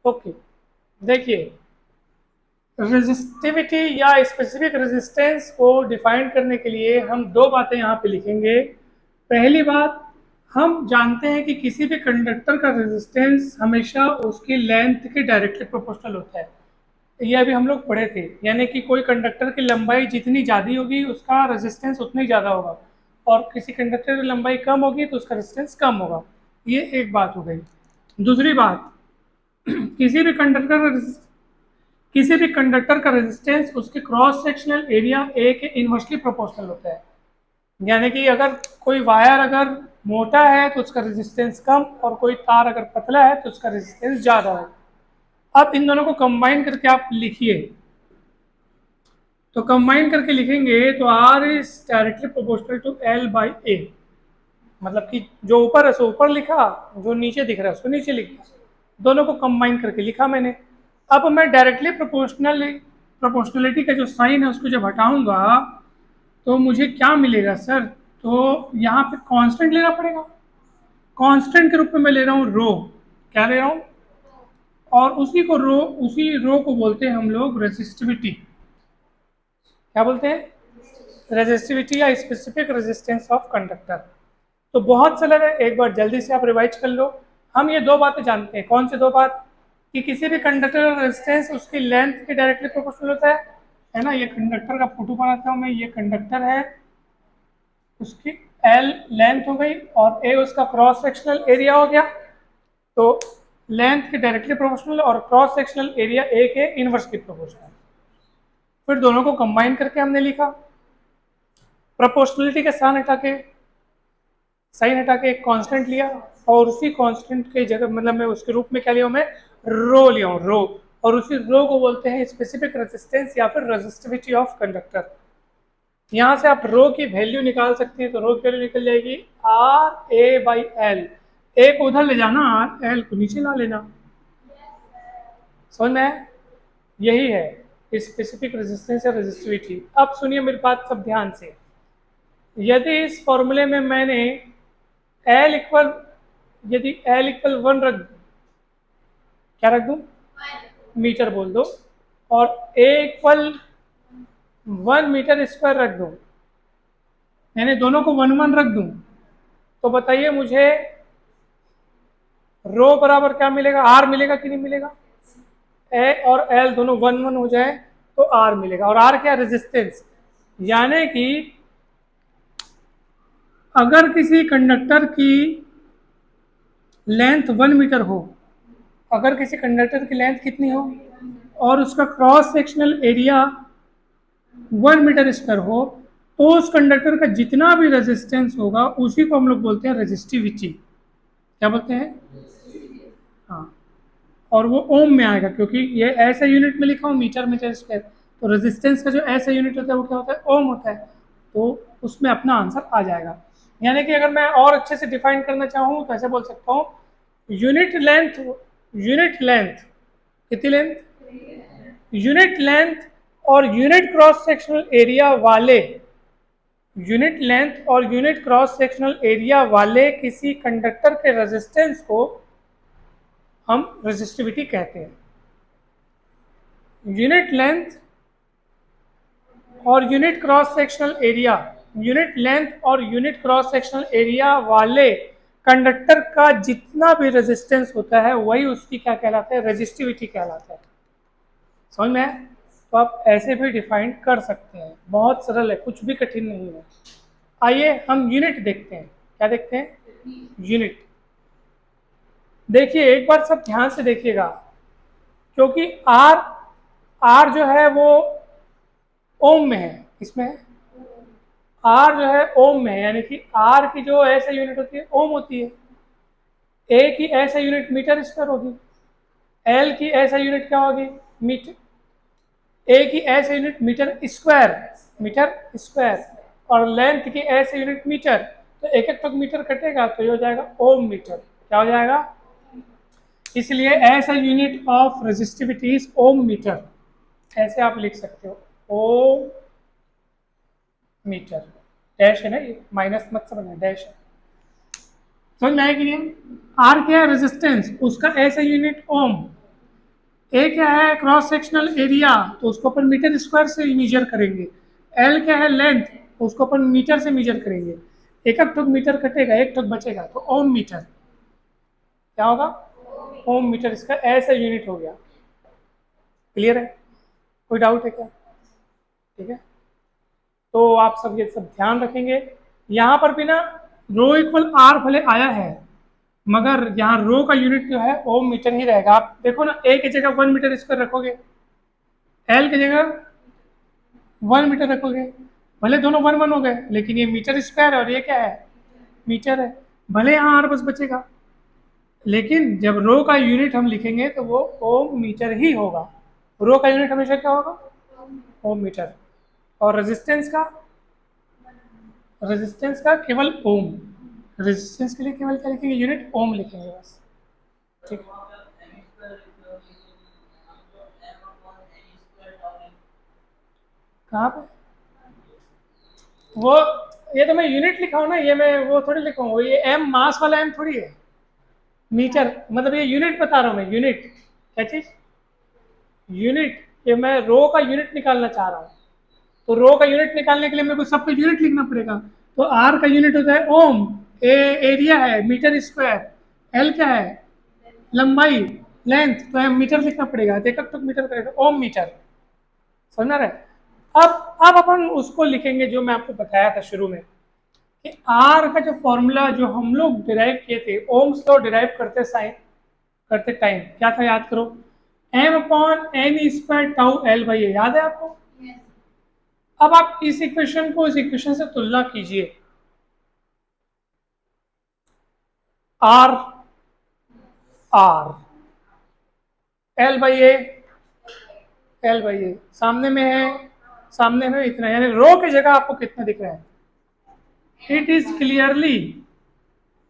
Okay, देखिए resistivity या specific resistance को डिफाइन करने के लिए हम दो बातें यहाँ पे लिखेंगे। पहली बात, हम जानते हैं कि किसी भी कंडक्टर का रेजिस्टेंस हमेशा उसकी लेंथ के डायरेक्टली प्रोपोर्शनल होता है। ये अभी हम लोग पढ़े थे, यानी कि कोई कंडक्टर की लंबाई जितनी ज़्यादा होगी उसका रेजिस्टेंस उतना ही ज़्यादा होगा, और किसी कंडक्टर की लंबाई कम होगी तो उसका रेजिस्टेंस कम होगा। ये एक बात हो गई। दूसरी बात, किसी भी कंडक्टर का किसी भी कंडक्टर का रेजिस्टेंस उसके क्रॉस सेक्शनल एरिया ए के इनवर्सली प्रोपोर्शनल होता है। यानी कि अगर कोई वायर अगर मोटा है तो उसका रेजिस्टेंस कम, और कोई तार अगर पतला है तो उसका रेजिस्टेंस ज़्यादा है। अब इन दोनों को कंबाइन करके आप लिखिए, तो कंबाइन करके लिखेंगे तो R is directly proportional to L by A. मतलब कि जो ऊपर है सो ऊपर लिखा, जो नीचे दिख रहा है उसको नीचे लिखा, दोनों को कंबाइन करके लिखा मैंने। अब मैं डायरेक्टली प्रोपोर्शनलिटी का जो साइन है उसको जब हटाऊंगा तो मुझे क्या मिलेगा सर? तो यहाँ पे कांस्टेंट लेना पड़ेगा। कांस्टेंट के रूप में मैं ले रहा हूँ रो। क्या ले रहा हूँ? और उसी रो को बोलते हैं हम लोग रेजिस्टिविटी। क्या बोलते हैं? रेजिस्टिविटी या स्पेसिफिक रेजिस्टेंस ऑफ कंडक्टर। तो बहुत सरल है, एक बार जल्दी से आप रिवाइज कर लो। हम ये दो बातें जानते हैं। कौन सी दो बात? कि किसी भी कंडक्टर का रेजिस्टेंस उसकी लेंथ के डायरेक्टली प्रोपोर्शनल होता है ना। ये कंडक्टर का फोटो बनाता हूँ मैं, ये कंडक्टर है, उसकी एल लेंथ हो गई और ए उसका क्रॉस सेक्शनल एरिया हो गया। तो लेंथ के डायरेक्टली प्रोपोर्शनल और क्रॉस सेक्शनल एरिया ए के इनवर्सली प्रोपोर्शनल। फिर दोनों को कंबाइन करके हमने लिखा। प्रोपोर्शनलिटी का साइन हटा के एक कांस्टेंट लिया, और उसी कांस्टेंट के जगह मतलब मैं उसके रूप में क्या लिया हूं? मैं रो लिया हूं, रो। और उसी रो को बोलते हैं स्पेसिफिक रेजिस्टेंस या फिर रेजिस्टिविटी ऑफ कंडक्टर। यहाँ से आप रो की वैल्यू निकाल सकते हैं, तो रो की वैल्यू निकल जाएगी आर ए बाई एल। ए को उधर ले जाना, आर एल को नीचे ला लेना। समझ में आया? यही है स्पेसिफिक रेजिस्टेंस या रेजिस्टिविटी। अब सुनिए मेरी बात सब ध्यान से। यदि इस फॉर्मूले में मैंने एल इक्वल यदि एल इक्वल 1 रख दूं, क्या रख दूं? मीटर बोल दो, और ए इक्वल 1 मीटर स्क्वायर रख दूं, यानी दोनों को 1 1 रख दूं, तो बताइए मुझे रो बराबर क्या मिलेगा? आर मिलेगा कि नहीं मिलेगा? ए और एल दोनों 1 1 हो जाए तो आर मिलेगा। और आर क्या? रेजिस्टेंस। यानी कि अगर किसी कंडक्टर की लेंथ 1 मीटर हो, अगर किसी कंडक्टर की लेंथ कितनी हो और उसका cross sectional area 1 metre square हो, तो उस कंडक्टर का जितना भी रेजिस्टेंस होगा उसी को हम लोग बोलते हैं रेजिस्टिविटी। क्या बोलते हैं? हाँ। और वो ओम में आएगा, क्योंकि ये ऐसा यूनिट में लिखा हूँ मीटर स्क्वायर। तो रेजिस्टेंस का जो ऐसा यूनिट होता है वो क्या होता है? ओम होता है। तो उसमें अपना आंसर आ जाएगा। यानी कि अगर मैं और अच्छे से डिफाइन करना चाहूँ तो ऐसे बोल सकता हूँ, यूनिट लेंथ कितनी लेंथ? यूनिट लेंथ और यूनिट क्रॉस सेक्शनल एरिया वाले यूनिट लेंथ और यूनिट क्रॉस सेक्शनल एरिया वाले किसी कंडक्टर के रेजिस्टेंस को हम रेजिस्टिविटी कहते हैं। यूनिट लेंथ और unit cross sectional area unit length और यूनिट क्रॉस सेक्शनल एरिया वाले कंडक्टर का जितना भी रेजिस्टेंस होता है वही उसकी क्या कहलाता है? रेजिस्टिविटी कहलाता है। समझ में आया? तो आप ऐसे भी डिफाइन कर सकते हैं, बहुत सरल है, कुछ भी कठिन नहीं है। आइए हम यूनिट देखते हैं। क्या देखते हैं? यूनिट। देखिए एक बार सब ध्यान से देखिएगा, क्योंकि आर जो है वो ओम में है। इसमें आर जो है ओम में है, यानी कि आर की जो ऐसा यूनिट होती है ओम होती है। ए की ऐसा यूनिट मीटर स्क्वायर होगी, एल की ऐसा यूनिट क्या होगी? मीटर। ए की ऐसा यूनिट मीटर स्क्वायर, और लेंथ की ऐसे यूनिट मीटर। तो एक एक तक मीटर कटेगा तो ये हो जाएगा ओम मीटर। क्या हो जाएगा? इसलिए ऐसा unit of resistivity is ohm metre. ऐसे आप लिख सकते हो, ओम मीटर। डैश है ना, ये माइनस मत समझना, डैश है। समझ में आया कि नहीं? आर क्या है? रेजिस्टेंस, उसका ऐसा यूनिट ओम। ए क्या है क्रॉस सेक्शनल एरिया, तो उसको अपन मीटर स्क्वायर से मेजर करेंगे। एल क्या है लेंथ, उसको अपन मीटर से मेजर करेंगे। एक एक ठुक मीटर कटेगा, एक ठुक बचेगा, तो ओम मीटर क्या होगा, ओम मीटर, इसका ऐसा यूनिट हो गया। क्लियर है, कोई डाउट है क्या? ठीक है, तो आप सब ये सब ध्यान रखेंगे। यहाँ पर भी ना रो इक्वल आर भले आया है, मगर यहाँ रो का यूनिट जो है ओम मीटर ही रहेगा। आप देखो ना, ए की जगह 1 मीटर स्क्वायर रखोगे, एल की जगह 1 मीटर रखोगे, भले दोनों 1 1 हो गए, लेकिन ये मीटर स्क्वायर है और ये क्या है, मीटर है। भले यहाँ आर बस बचेगा, लेकिन जब रो का यूनिट हम लिखेंगे तो वो ओम मीटर ही होगा। रो का यूनिट हमेशा क्या होगा, ओम मीटर। और रेजिस्टेंस का केवल ओम, रेजिस्टेंस के लिए केवल क्या लिखेंगे, यूनिट ओम लिखेंगे बस। ठीक है, कहाँ पे वो, ये तो मैं यूनिट लिखा हूँ ना, ये मैं वो थोड़ी लिखा हूँ, ये एम मास वाला एम थोड़ी है, मीटर मतलब ये यूनिट बता रहा हूँ मैं, यूनिट क्या चीज, यूनिट, ये मैं रो का यूनिट निकालना चाह रहा हूँ। तो रो का यूनिट निकालने के लिए मेरे को सबका यूनिट लिखना पड़ेगा। तो आर का यूनिट होता है ओम, ए एरिया है मीटर स्क्वायर, एल क्या है लंबाई लेंथ, तो एम मीटर लिखना पड़ेगा, तो एक मीटर करेगा ओम मीटर। समझ रहे? अब अपन उसको लिखेंगे जो मैं आपको बताया था शुरू में, कि आर का जो फॉर्मूला जो हम लोग डिराइव किए थे, ओम्स लॉ डिराइव करते टाइम क्या था, याद करो, M upon N square tau L by A, याद है आपको? अब आप इस इक्वेशन को इस इक्वेशन से तुलना कीजिए, R R L by A, L by A सामने में है, सामने में इतना, यानी रो की जगह आपको कितना दिख रहा है, इट इज क्लियरली,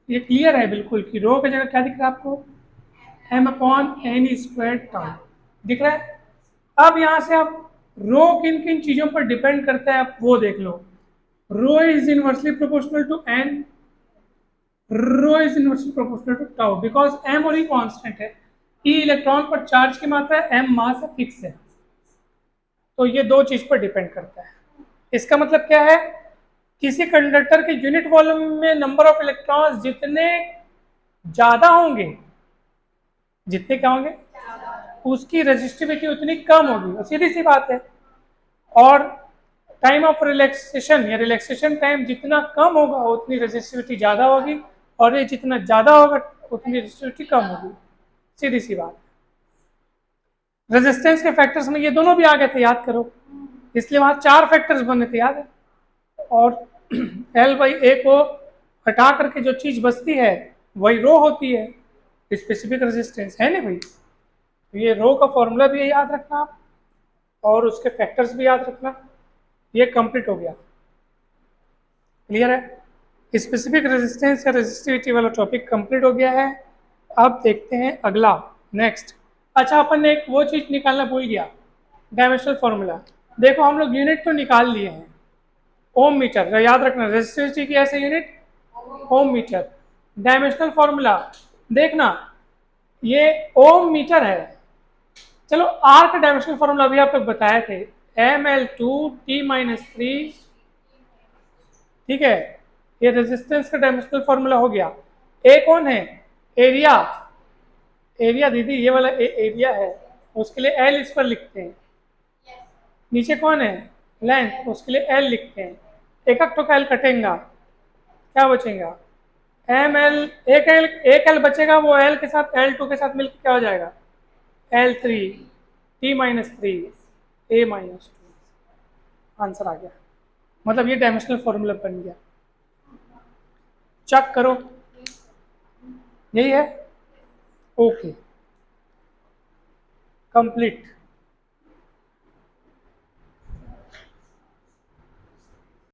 ये क्लियर है बिल्कुल कि रो की जगह क्या दिख रहा है आपको, M upon N square tau दिख रहा है। अब यहाँ से आप रो किन किन चीज़ों पर डिपेंड करता है आप वो देख लो। Rho is inversely proportional to N, rho is inversely proportional to tau, because M और ई कांस्टेंट है, ई इलेक्ट्रॉन पर चार्ज की मात्रा है, एम मास है, फिक्स है, तो ये दो चीज पर डिपेंड करता है। इसका मतलब क्या है, किसी कंडक्टर के यूनिट वॉल्यूम में नंबर ऑफ इलेक्ट्रॉन्स जितने ज्यादा होंगे, जितने क्या होंगे, उसकी रेजिस्टिविटी उतनी कम होगी, सीधी सी बात है। और टाइम ऑफ रिलैक्सेशन या रिलैक्सेशन टाइम जितना कम होगा उतनी रेजिस्टिविटी ज़्यादा होगी, और ये जितना ज़्यादा होगा उतनी रेजिस्टिविटी कम होगी, सीधी सी बात। रेजिस्टेंस के फैक्टर्स में ये दोनों भी आ गए थे, याद करो, इसलिए वहाँ 4 फैक्टर्स बने थे, याद है। और एल बाई ए को हटा करके जो चीज़ बचती है वही रो होती है, स्पेसिफिक रेजिस्टेंस है ना भाई। तो ये रो का फॉर्मूला भी याद रखना आप, और उसके फैक्टर्स भी याद रखना। ये कंप्लीट हो गया, क्लियर है, स्पेसिफिक रेजिस्टेंस या रेजिस्टिविटी वाला टॉपिक कंप्लीट हो गया है। अब देखते हैं अगला, नेक्स्ट। अच्छा, अपन ने एक वो चीज़ निकालना भूल गया, डायमेंशनल फॉर्मूला। देखो हम लोग यूनिट तो निकाल लिए हैं, ओम मीटर, याद रखना रेजिस्टिविटी की ऐसे unit ohm metre. Dimensional formula देखना, ये ओम मीटर है। चलो आर का डायमेंशनल फॉर्मूला अभी आप लोग बताए थे, Ml2T-3, ठीक है, ये रेजिस्टेंस का डायमेंशनल फॉर्मूला हो गया। ए कौन है, एरिया, एरिया दीदी ये वाला एरिया है, उसके लिए एल इस पर लिखते हैं। नीचे कौन है, लेंथ, उसके लिए एल लिखते हैं। एक एक टोका एल कटेगा, क्या बचेगा, एम एल, एक एल बचेगा, वो एल के साथ L2 के साथ मिलकर क्या हो जाएगा, L3, T-3, A-2, आंसर आ गया। मतलब ये डायमेंशनल फॉर्मूला बन गया, चेक करो, यही है, ओके, कंप्लीट।